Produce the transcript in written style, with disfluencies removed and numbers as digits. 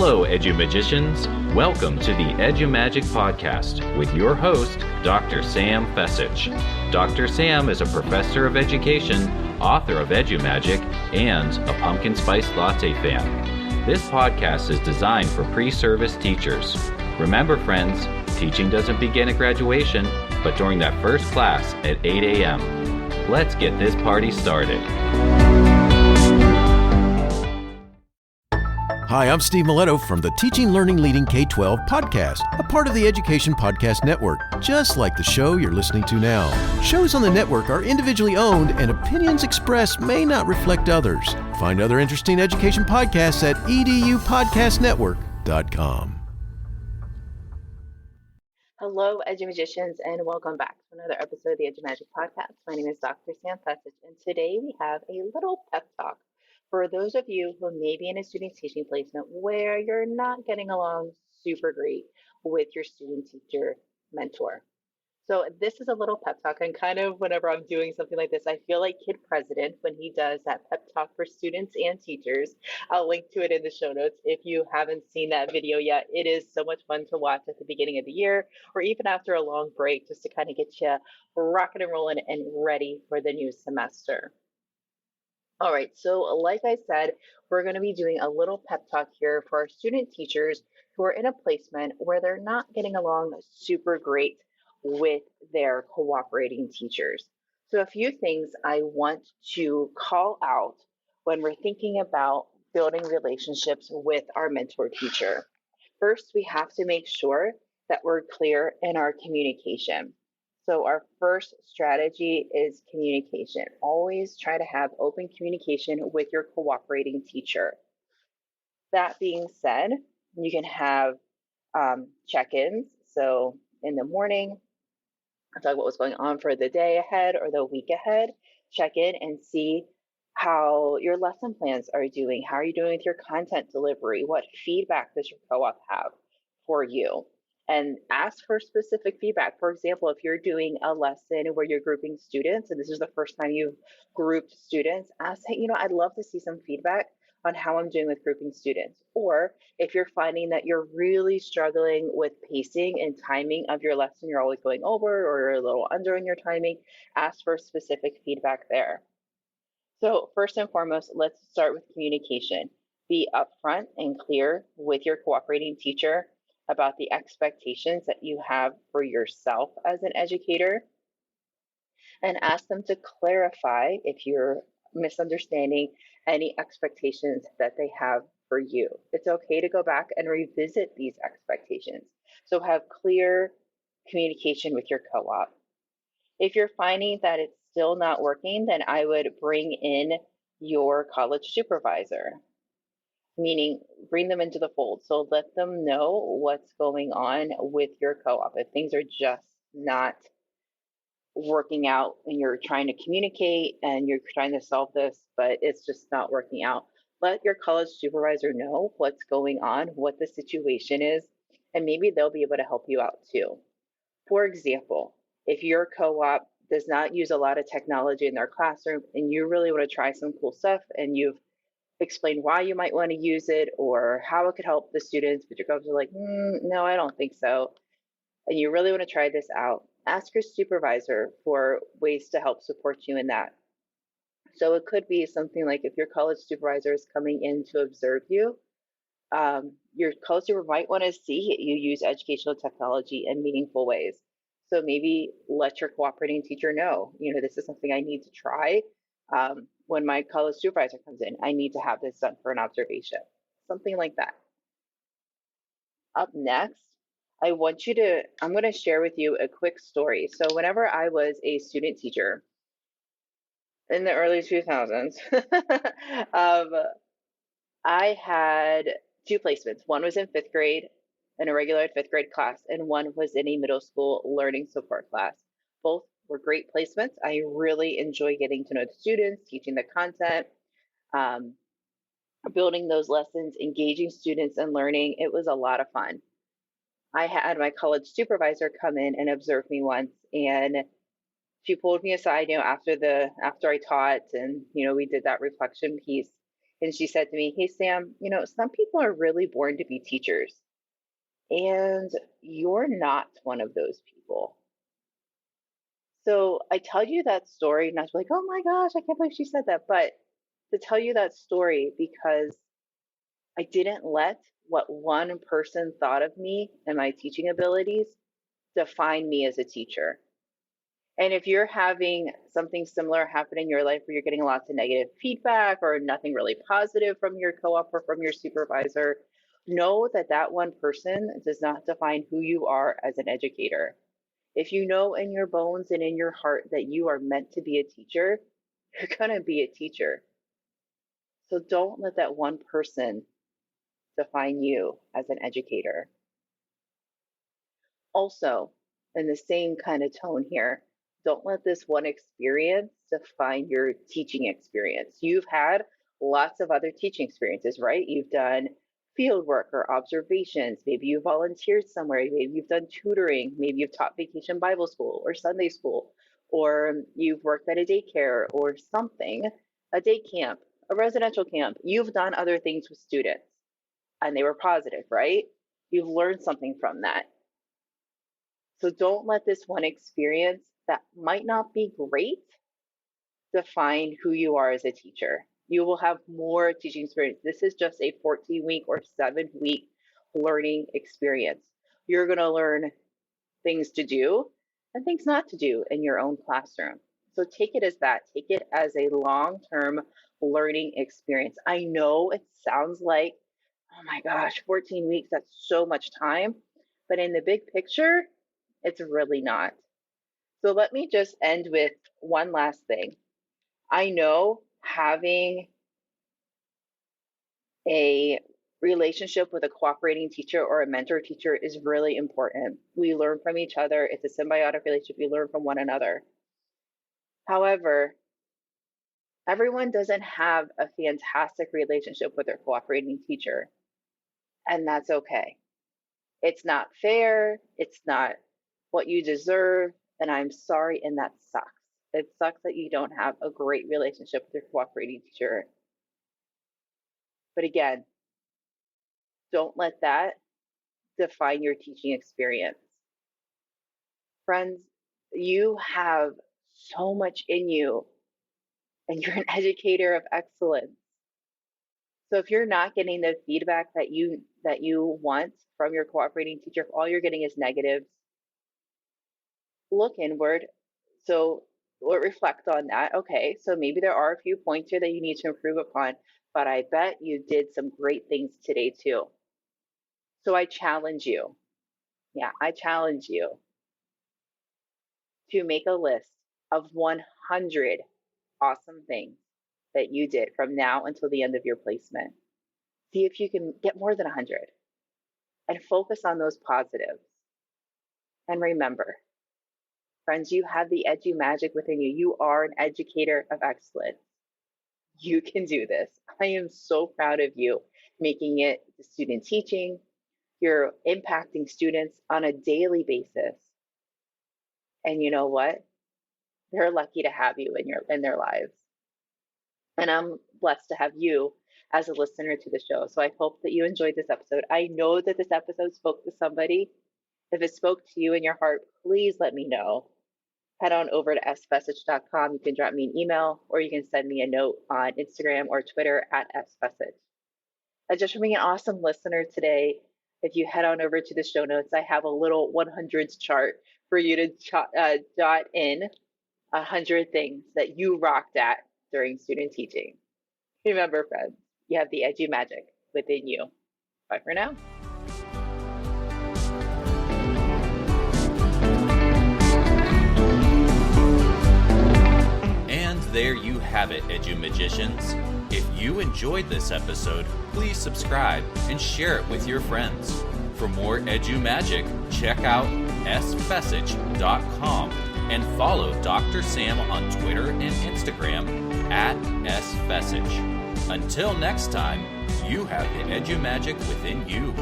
Hello, EduMagicians. Welcome to the EduMagic podcast with your host, Dr. Sam Fessich. Dr. Sam is a professor of education, author of EduMagic, and a pumpkin spice latte fan. This podcast is designed for pre-service teachers. Remember, friends, teaching doesn't begin at graduation, but during that first class at 8 a.m. Let's get this party started. Hi, I'm Steve Miletto from the Teaching, Learning, Leading K-12 podcast, a part of the Education Podcast Network, just like the show you're listening to now. Shows on the network are individually owned, and opinions expressed may not reflect others. Find other interesting education podcasts at edupodcastnetwork.com. Hello, EduMagicians, and welcome back to another episode of the EduMagic podcast. My name is Dr. Sam Fessich, and today we have a little pep talk for those of you who may be in a student teaching placement where you're not getting along super great with your student teacher mentor. So this is a little pep talk, and kind of whenever I'm doing something like this, I feel like Kid President when he does that pep talk for students and teachers. I'll link to it in the show notes if you haven't seen that video yet. It is so much fun to watch at the beginning of the year or even after a long break, just to kind of get you rocking and rolling and ready for the new semester. All right, so like I said, we're going to be doing a little pep talk here for our student teachers who are in a placement where they're not getting along super great with their cooperating teachers. So a few things I want to call out when we're thinking about building relationships with our mentor teacher. First, we have to make sure that we're clear in our communication. So our first strategy is communication. Always try to have open communication with your cooperating teacher. That being said, you can have check-ins. So in the morning, talk about what's going on for the day ahead or the week ahead. Check in and see how your lesson plans are doing. How are you doing with your content delivery? What feedback does your co-op have for you? And ask for specific feedback. For example, if you're doing a lesson where you're grouping students, and this is the first time you've grouped students, ask, hey, I'd love to see some feedback on how I'm doing with grouping students. Or if you're finding that you're really struggling with pacing and timing of your lesson, you're always going over or you're a little under in your timing, ask for specific feedback there. So first and foremost, let's start with communication. Be upfront and clear with your cooperating teacher about the expectations that you have for yourself as an educator, and ask them to clarify if you're misunderstanding any expectations that they have for you. It's okay to go back and revisit these expectations. So have clear communication with your co-op. If you're finding that it's still not working, then I would bring in your college supervisor, meaning bring them into the fold. So let them know what's going on with your co-op. If things are just not working out and you're trying to communicate and you're trying to solve this, but it's just not working out, let your college supervisor know what's going on, what the situation is, and maybe they'll be able to help you out too. For example, if your co-op does not use a lot of technology in their classroom and you really want to try some cool stuff and you've explain why you might want to use it or how it could help the students, but your coaches are like, no, I don't think so, and you really want to try this out, ask your supervisor for ways to help support you in that. So it could be something like if your college supervisor is coming in to observe you, your college supervisor might want to see you use educational technology in meaningful ways. So maybe let your cooperating teacher know, this is something I need to try. When my college supervisor comes in, I need to have this done for an observation, something like that. Up next, I'm going to share with you a quick story. So whenever I was a student teacher in the early 2000s, I had two placements. One was in fifth grade, in a regular fifth grade class, and one was in a middle school learning support class. Both were great placements. I really enjoy getting to know the students, teaching the content, building those lessons, engaging students in learning. It was a lot of fun. I had my college supervisor come in and observe me once, and she pulled me aside, after I taught and, we did that reflection piece. And she said to me, "Hey, Sam, some people are really born to be teachers, and you're not one of those people." So I tell you that story, not to be like, "Oh my gosh, I can't believe she said that," but to tell you that story because I didn't let what one person thought of me and my teaching abilities define me as a teacher. And if you're having something similar happen in your life where you're getting lots of negative feedback or nothing really positive from your co-op or from your supervisor, know that that one person does not define who you are as an educator. If you know in your bones and in your heart that you are meant to be a teacher, you're going to be a teacher. So don't let that one person define you as an educator. Also, in the same kind of tone here, don't let this one experience define your teaching experience. You've had lots of other teaching experiences, right? You've done field work or observations. Maybe you volunteered somewhere. Maybe you've done tutoring. Maybe you've taught vacation Bible school or Sunday school, or you've worked at a daycare or something, a day camp, a residential camp. You've done other things with students and they were positive, right? You've learned something from that. So don't let this one experience that might not be great define who you are as a teacher. You will have more teaching experience. This is just a 14-week or 7-week learning experience. You're going to learn things to do and things not to do in your own classroom. So take it as that. Take it as a long-term learning experience. I know it sounds like, oh my gosh, 14 weeks, that's so much time. But in the big picture, it's really not. So let me just end with one last thing. I know having a relationship with a cooperating teacher or a mentor teacher is really important. We learn from each other. It's a symbiotic relationship. We learn from one another. However, everyone doesn't have a fantastic relationship with their cooperating teacher, and that's okay. It's not fair. It's not what you deserve, and I'm sorry, and that sucks. It sucks that you don't have a great relationship with your cooperating teacher. But again, don't let that define your teaching experience. Friends, you have so much in you, and you're an educator of excellence. So if you're not getting the feedback that you want from your cooperating teacher, if all you're getting is negatives, look inward. So reflect on that. Okay, so maybe there are a few points here that you need to improve upon, but I bet you did some great things today too. So I challenge you. Yeah, I challenge you to make a list of 100 awesome things that you did from now until the end of your placement. See if you can get more than 100 and focus on those positives. And remember, friends, you have the edu magic within you. You are an educator of excellence. You can do this. I am so proud of you making it to student teaching. You're impacting students on a daily basis. And you know what? They're lucky to have you in their lives. And I'm blessed to have you as a listener to the show. So I hope that you enjoyed this episode. I know that this episode spoke to somebody. If it spoke to you in your heart, please let me know. Head on over to sfessage.com. You can drop me an email or you can send me a note on Instagram or Twitter at sfessage. Just for being an awesome listener today, if you head on over to the show notes, I have a little 100s chart for you to jot in 100 things that you rocked at during student teaching. Remember, friends, you have the edu magic within you. Bye for now. And there you have it, Edu Magicians. If you enjoyed this episode, please subscribe and share it with your friends. For more Edu Magic, check out sfessage.com and follow Dr. Sam on Twitter and Instagram at sfessage. Until next time, you have the Edu Magic within you.